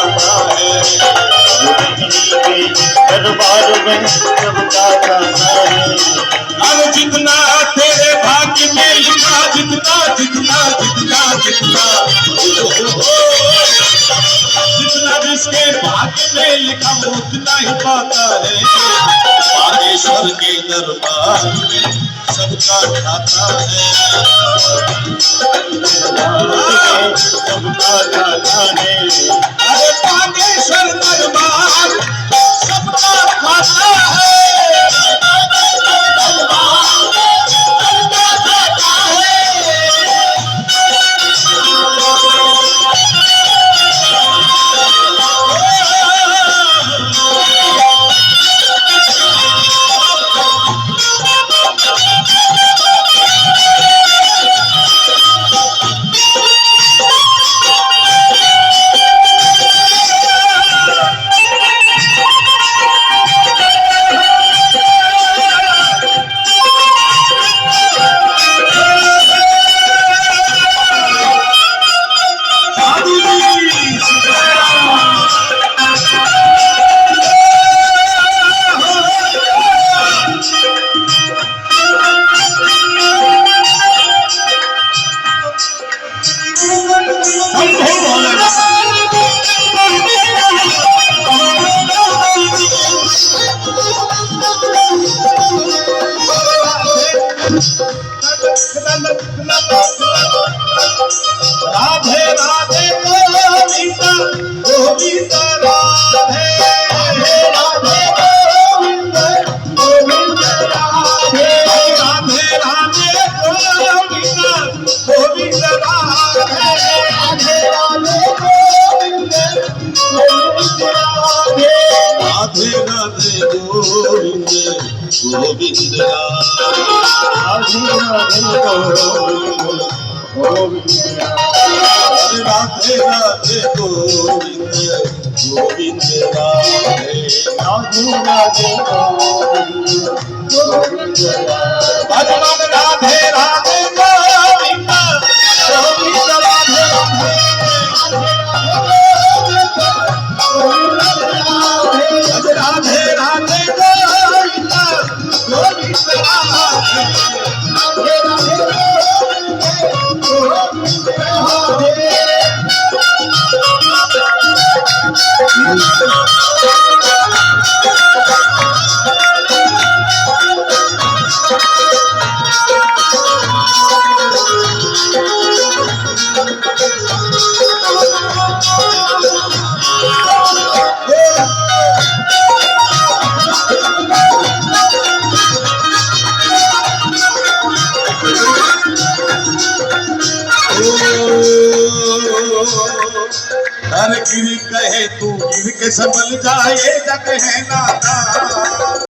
जाता है, दरबार में सबका जाता है। अब जितना तेरे भाग्य में लिखा, जितना जितना जितना जितना जितना जिसके भाग्य में लिखा वो उतना ही पाता है। बागेश्वर के दरबार में सबका खाता है, सबका खाता है। अरे बागेश्वर दरबार सबका खाता है। राधे राधे गोविंद गोविंद राधे, राधे राधे गोविंद गोविंद राधे, राधे राधे गोविंद गोविंद राधे, राधे राधे गोविंद गोविंद राधे, राधे राधे गोविंद गोविंद राधे, राधे राधे राधे गोविंद गोविंद राधे, राधे राधे गोविंद गोविंद राधे, राधे राधे गोविंद गोविंद राधे, राधे राधे गोविंद गोविंद राधे, राधे राधे हर गिर कहे तू गिर के संभल जाए, जग है नाता।